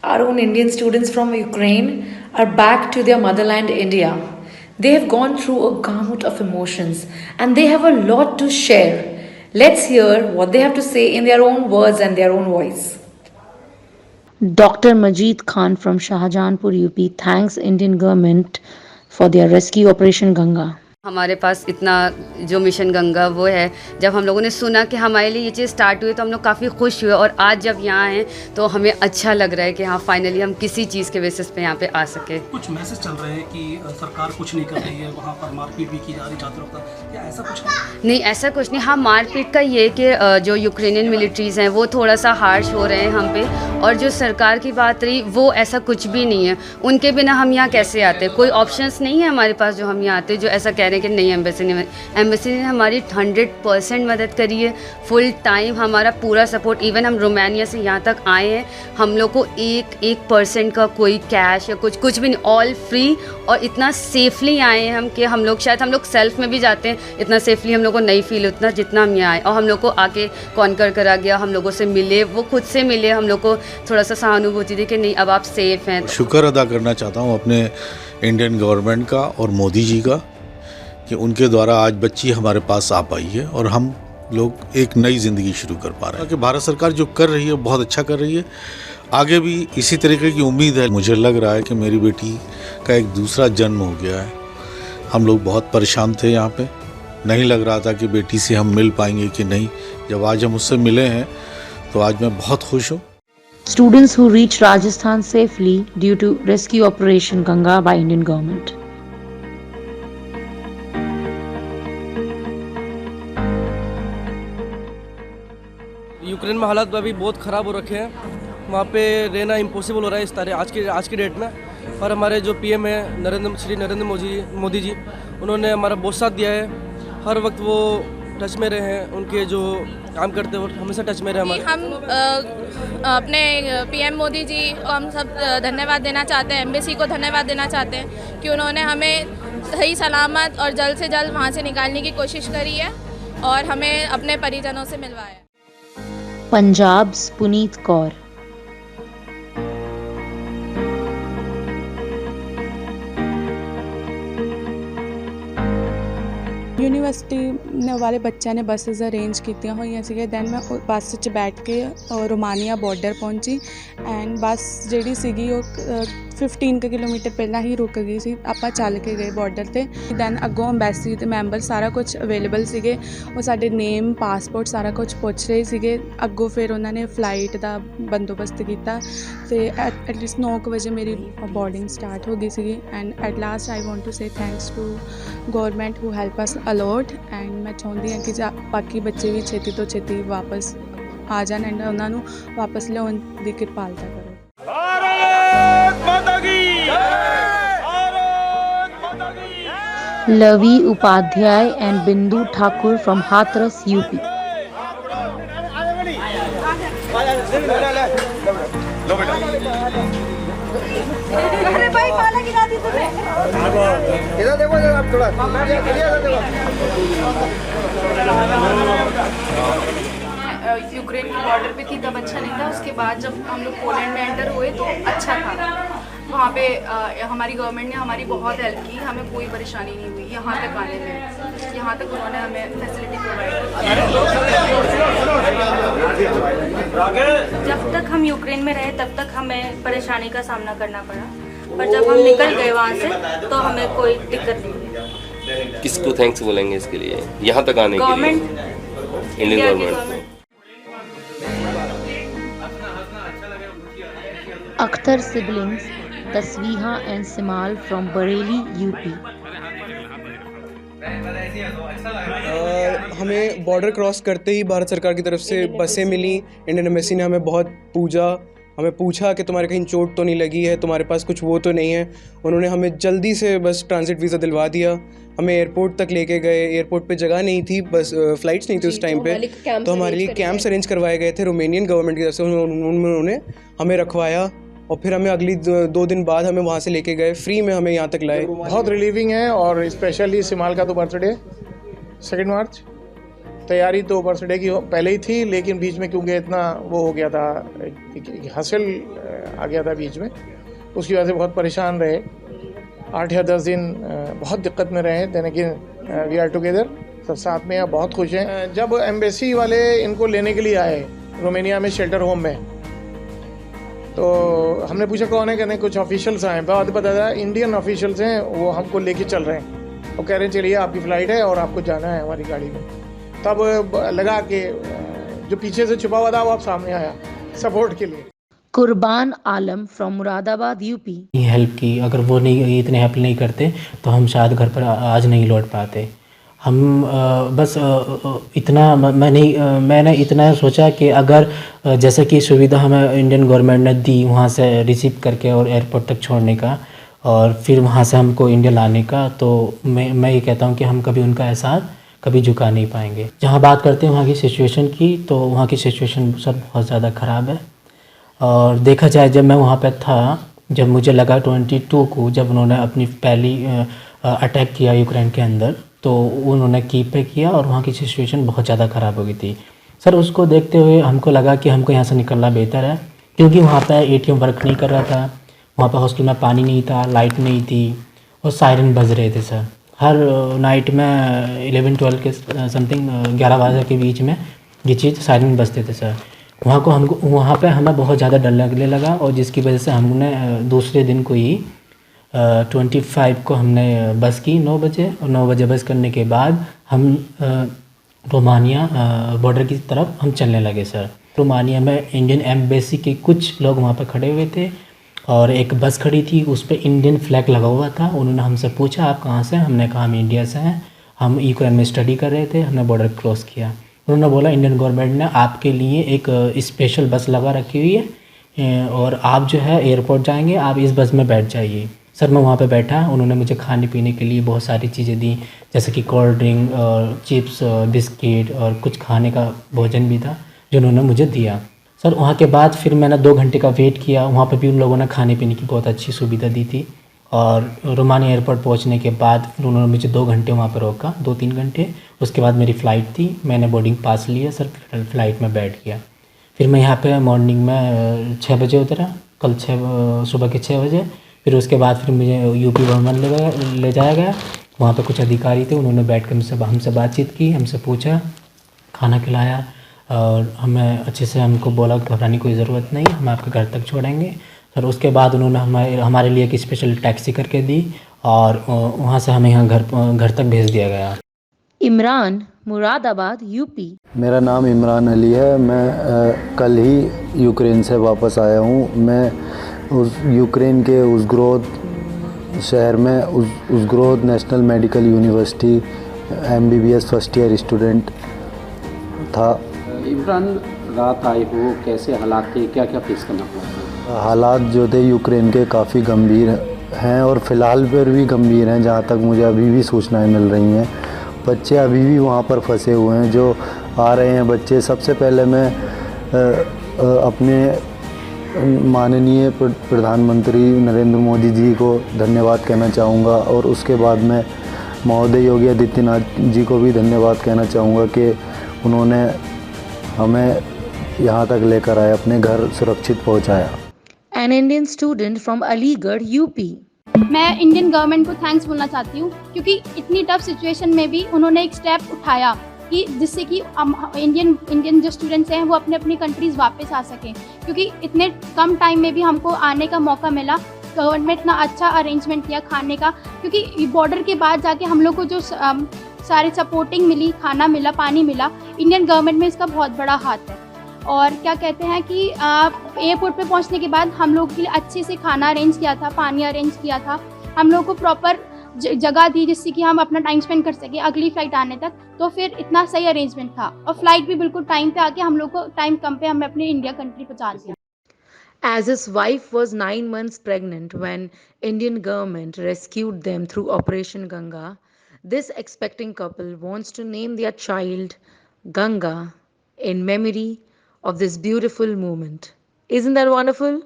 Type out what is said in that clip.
Our own Indian students from Ukraine are back to their motherland, India. They have gone through a gamut of emotions and they have a lot to share. Let's hear what they have to say in their own words and their own voice. Dr. Majid Khan from Shahjahanpur, UP thanks Indian government for their rescue Operation Ganga. हमारे पास इतना जो mission Ganga वो है, जब हम लोगों ने सुना कि हमारे लिए ये चीज़ स्टार्ट हुई तो हम लोग काफ़ी खुश हुए और आज जब यहाँ हैं तो हमें अच्छा लग रहा है कि हाँ फाइनली हम किसी चीज़ के बेसिस पे यहाँ पे आ सके। कुछ मैसेज चल रहे हैं कि सरकार कुछ नहीं कर रही है, वहाँ पर मारपीट भी की जा रही छात्रों का, क्या ऐसा कुछ नहीं? ऐसा कुछ नहीं। हाँ, मारपीट का ये कि जो यूक्रेनियन मिलिट्रीज़ हैं वो थोड़ा सा हार्श हो रहे हैं हम पे, और जो सरकार की बात रही वो ऐसा कुछ भी नहीं है। उनके बिना हम यहाँ कैसे आते? कोई ऑप्शंस नहीं है हमारे पास जो हम यहाँ आते, जो ऐसा कह रहे हैं कि नहीं एम्बेसी ने हमारी 100% मदद करी है, फुल टाइम हमारा पूरा सपोर्ट। इवन हम रोमानिया से यहाँ तक आए हैं, हम लोग को 1% का कोई कैश या कुछ भी नहीं, ऑल फ्री, और इतना सेफली आए हैं हम कि हम लोग शायद हम लोग सेल्फ में भी जाते हैं, इतना सेफली हम लोग को नहीं फील उतना जितना हम यहाँ आए। और हम लोग को आके कॉन्कर करा गया, हम लोगों से मिले, वो खुद से मिले, हम लोग को थोड़ा सा सहानुभूति दी कि नहीं अब आप सेफ हैं। शुक्र अदा करना चाहता हूँ अपने इंडियन गवर्नमेंट का और मोदी जी का कि उनके द्वारा आज बच्ची हमारे पास आ पाई है और हम लोग एक नई ज़िंदगी शुरू कर पा रहे हैं। कि भारत सरकार जो कर रही है बहुत अच्छा कर रही है, आगे भी इसी तरीके की उम्मीद है। मुझे लग रहा है कि मेरी बेटी का एक दूसरा जन्म हो गया है। हम लोग बहुत परेशान थे यहाँ पे, नहीं लग रहा था कि बेटी से हम मिल पाएंगे कि नहीं। जब आज हम उससे मिले हैं तो आज मैं बहुत खुश हूँ। Students who reached Rajasthan safely due to rescue Operation Ganga by Indian government. Ukraine में हालात अभी बहुत ख़राब हो रखे हैं, वहाँ पे रहना इम्पॉसिबल हो रहा है इस तारीख आज की डेट में। और हमारे जो पीएम है श्री नरेंद्र मोदी जी, उन्होंने हमारा बहुत साथ दिया है। हर वक्त वो टच में रहे हैं, उनके जो काम करते हैं वो हमेशा टच में रहे हमारे। हम अपने पीएम मोदी जी को हम सब धन्यवाद देना चाहते हैं, एम्बेसी को धन्यवाद देना चाहते हैं कि उन्होंने हमें सही सलामत और जल्द से जल्द वहाँ से निकालने की कोशिश करी है और हमें अपने परिजनों से मिलवाया। Punjab's Puneet Kaur. ਯੂਨੀਵਰਸਿਟੀ ਵਾਲੇ ਬੱਚਿਆਂ ਨੇ ਬੱਸਿਸ ਅਰੇਂਜ ਕੀਤੀਆਂ ਹੋਈਆਂ ਸੀਗੇ। ਦੈਨ ਮੈਂ ਬੱਸ 'ਚ ਬੈਠ ਕੇ ਰੋਮਾਨੀਆ ਬਾਰਡਰ ਪਹੁੰਚੀ ਐਂਡ ਬੱਸ ਜਿਹੜੀ ਸੀਗੀ ਉਹ 15 ਕਿਲੋਮੀਟਰ ਪਹਿਲਾਂ ਹੀ ਰੁਕ ਗਈ ਸੀ। ਆਪਾਂ ਚੱਲ ਕੇ ਗਏ ਬਾਰਡਰ 'ਤੇ। ਦੈਨ ਅੱਗੋਂ ਅੰਬੈਸੀ ਦੇ ਮੈਂਬਰ ਸਾਰਾ ਕੁਝ ਅਵੇਲੇਬਲ ਸੀਗੇ, ਉਹ ਸਾਡੇ ਨੇਮ ਪਾਸਪੋਰਟ ਸਾਰਾ ਕੁਝ ਪੁੱਛ ਰਹੇ ਸੀਗੇ। ਅੱਗੋਂ ਫਿਰ ਉਹਨਾਂ ਨੇ ਫਲਾਈਟ ਦਾ ਬੰਦੋਬਸਤ ਕੀਤਾ ਅਤੇ ਐਟਲੀਸਟ 9 ਵਜੇ ਮੇਰੀ ਬੋਰਡਿੰਗ ਸਟਾਰਟ ਹੋ ਗਈ ਸੀਗੀ। And at last I want to say thanks to government who help us a lot. ਐਂਡ ਮੈਂ ਚਾਹੁੰਦੀ ਹਾਂ ਕਿ ਬਾਕੀ ਬੱਚੇ ਵੀ ਛੇਤੀ ਤੋਂ ਛੇਤੀ ਵਾਪਸ ਆ ਜਾਣ ਐਂਡ ਉਹਨਾਂ ਨੂੰ ਵਾਪਸ ਲਿਆਉਣ ਦੀ ਕਿਰਪਾਲਤਾ ਕਰੋ। Lavi Upadhyay and Bindu Thakur from Hathras, UP. Ukraine के बॉर्डर पे थी तब अच्छा नहीं था, उसके बाद जब हम लोग पोलैंड में एंटर हुए तो अच्छा था। वहाँ पे हमारी गवर्नमेंट ने हमारी बहुत हेल्प की, हमें कोई परेशानी नहीं हुई यहाँ तक आने में। यहाँ तक उन्होंने हमें फैसिलिटी प्रोवाइड की। जब तक हम यूक्रेन में रहे तब तक हमें परेशानी का सामना करना पड़ा, पर जब हम निकल गए वहाँ से तो हमें कोई दिक्कत नहीं हुई। किसको थैंक्स बोलेंगे इसके लिए, यहाँ तक आने के लिए? Indian government. Akhtar siblings Tasweeha and Simal from Bareilly, UP. हमें बॉर्डर क्रॉस करते ही भारत सरकार की तरफ से बसें मिली। इंडियन एम्बेसी ने हमें बहुत हमें पूछा कि तुम्हारे कहीं चोट तो नहीं लगी है, तुम्हारे पास कुछ वो तो नहीं है। उन्होंने हमें जल्दी से बस ट्रांजिट वीज़ा दिलवा दिया, हमें एयरपोर्ट तक लेके गए। एयरपोर्ट पे जगह नहीं थी, बस फ़्लाइट्स नहीं थी उस टाइम पे, तो हमारे लिए कैंप्स अरेंज करवाए गए थे रोमेनियन गवर्नमेंट की तरफ से। उन्होंने हमें रखवाया और फिर हमें अगली 2 दिन बाद हमें वहाँ से लेके गए, फ्री में हमें यहाँ तक लाए। बहुत रिलीविंग है। और स्पेशली सिमाल का तो बर्थडे 2 मार्च, तैयारी तो बर्थडे की पहले ही थी, लेकिन बीच में क्योंकि इतना वो हो गया था, हसल आ गया था बीच में, उसकी वजह से बहुत परेशान रहे। 8 या 10 दिन बहुत दिक्कत में रहे, लेकिन वी आर टुगेदर, सब साथ में, बहुत खुश हैं। जब एम्बेसी वाले इनको लेने के लिए आए रोमानिया में शेल्टर होम में, तो हमने पूछा कौन है, कहने कुछ ऑफिशियल्स आए। बाद बताया इंडियन ऑफिशियल्स हैं, वो हमको लेके चल रहे हैं, वो कह रहे हैं चलिए आपकी फ़्लाइट है और आपको जाना है हमारी गाड़ी में। तब लगा कि जो पीछे से छुपा हुआ था वो अब सामने आया सपोर्ट के लिए। कुर्बान आलम फ्रॉम मुरादाबाद यूपी। हेल्प की, अगर वो नहीं इतने हेल्प नहीं करते तो हम शायद घर पर आज नहीं लौट पाते। हम बस इतना मैंने इतना सोचा कि अगर जैसे कि सुविधा हमें इंडियन गवर्नमेंट ने दी वहाँ से रिसीव करके और एयरपोर्ट तक छोड़ने का और फिर वहाँ से हमको इंडिया लाने का, तो मैं ये कहता हूँ कि हम कभी उनका एहसास कभी झुका नहीं पाएंगे। जहाँ बात करते हैं वहाँ की सिचुएशन की, तो वहाँ की सिचुएशन सर बहुत ज़्यादा ख़राब है। और देखा जाए जब मैं वहाँ पे था, जब मुझे लगा 22 को जब उन्होंने अपनी पहली अटैक किया यूक्रेन के अंदर, तो उन्होंने कीव पे किया और वहाँ की सिचुएशन बहुत ज़्यादा ख़राब हो गई थी सर। उसको देखते हुए हमको लगा कि हमको यहाँ से निकलना बेहतर है, क्योंकि वहाँ पे एटीएम वर्क नहीं कर रहा था, वहाँ पे हॉस्टल में पानी नहीं था, लाइट नहीं थी और सायरन बज रहे थे सर। हर नाइट में 11-12 के समथिंग 11 बजे के बीच में ये चीज़ सायरन बजते थे सर। वहाँ पे हमें बहुत ज़्यादा डर लगने लगा और जिसकी वजह से हमने दूसरे दिन को ही 25 को हमने बस की 9 बजे, और 9 बजे बस करने के बाद हम रोमानिया बॉर्डर की तरफ हम चलने लगे सर। रोमानिया में इंडियन एम्बेसी के कुछ लोग वहाँ पे खड़े हुए थे और एक बस खड़ी थी, उस पर इंडियन फ्लैग लगा हुआ था। उन्होंने हमसे पूछा आप कहाँ से हैं, हमने कहा हम इंडिया से हैं, हम यूक्रेन में स्टडी कर रहे थे, हमने बॉर्डर क्रॉस किया। उन्होंने बोला इंडियन गवर्नमेंट ने आपके लिए एक स्पेशल बस लगा रखी हुई है और आप जो है एयरपोर्ट जाएंगे, आप इस बस में बैठ जाइए। सर मैं वहाँ पे बैठा, उन्होंने मुझे खाने पीने के लिए बहुत सारी चीज़ें दी, जैसे कि कोल्ड ड्रिंक और चिप्स और बिस्किट और कुछ खाने का भोजन भी था जो उन्होंने मुझे दिया सर। वहाँ के बाद फिर मैंने 2 घंटे का वेट किया, वहाँ पे भी उन लोगों ने खाने पीने की बहुत अच्छी सुविधा दी थी। और रोमानिया एयरपोर्ट पहुँचने के बाद फिर उन्होंने मुझे 2 घंटे वहाँ पर रोका, 2-3 घंटे। उसके बाद मेरी फ़्लाइट थी, मैंने बोर्डिंग पास लिया सर, फ़्लाइट में बैठ गया। फिर मैं यहाँ पे मॉर्निंग में 6 बजे उतरा, कल सुबह के 6 बजे। फिर उसके बाद फिर मुझे यूपी भवन ले जाया गया, वहाँ पे कुछ अधिकारी थे, उन्होंने बैठ कर हमसे बातचीत की, हमसे पूछा, खाना खिलाया और हमें अच्छे से हमको बोला घबराने की कोई ज़रूरत नहीं, हम आपके घर तक छोड़ेंगे। फिर उसके बाद उन्होंने हमारे लिए एक स्पेशल टैक्सी करके दी और वहाँ से हमें यहाँ घर तक भेज दिया गया। इमरान मुरादाबाद यूपी। मेरा नाम इमरान अली है। मैं कल ही यूक्रेन से वापस आया हूँ। मैं उस यूक्रेन के उज़ग्रोद शहर में Uzhhorod national medical university MBBS first year student था। इमरान रात आए हो, कैसे हालात थे, क्या क्या फेस करना पड़ा? हालात जो थे यूक्रेन के काफ़ी गंभीर हैं और फ़िलहाल पर भी गंभीर हैं, जहाँ तक मुझे अभी भी सूचनाएं मिल रही हैं। बच्चे अभी भी वहाँ पर फंसे हुए हैं जो आ रहे हैं बच्चे। सबसे पहले मैं अपने माननीय प्रधानमंत्री नरेंद्र मोदी जी को धन्यवाद कहना चाहूँगा और उसके बाद मैं महोदय योगी आदित्यनाथ जी को भी धन्यवाद कहना चाहूँगा कि उन्होंने हमें यहाँ तक लेकर आए, अपने घर सुरक्षित पहुँचाया। An Indian student from Aligarh, UP. मैं इंडियन गवर्नमेंट को थैंक्स बोलना चाहती हूँ, क्योंकि इतनी टफ सिचुएशन में भी उन्होंने एक स्टेप उठाया कि जिससे कि इंडियन जो स्टूडेंट्स हैं वो अपने अपनी कंट्रीज़ वापस आ सकें, क्योंकि इतने कम टाइम में भी हमको आने का मौका मिला। गवर्नमेंट इतना अच्छा अरेंजमेंट किया खाने का, क्योंकि बॉर्डर के बाद जाके हम लोग को जो सारे सपोर्टिंग मिली, खाना मिला, पानी मिला, इंडियन गवर्नमेंट में इसका बहुत बड़ा हाथ है। और क्या कहते हैं कि एयरपोर्ट पे पहुंचने के बाद हम लोग के लिए अच्छे से खाना अरेंज किया था, पानी अरेंज किया था, हम लोग को प्रॉपर जगह दी जिससे कि हम अपना टाइम स्पेंड कर सके अगली फ़्लाइट आने तक। तो फिर इतना सही अरेंजमेंट था और फ्लाइट भी बिल्कुल टाइम पे आके हम लोग को टाइम कम पे हमें अपने इंडिया कंट्री पहुंचा दिया। As his wife was 9 months pregnant when Indian government rescued them through Operation Ganga, this expecting couple wants to name their child Ganga in memory of this beautiful moment. Isn't that wonderful?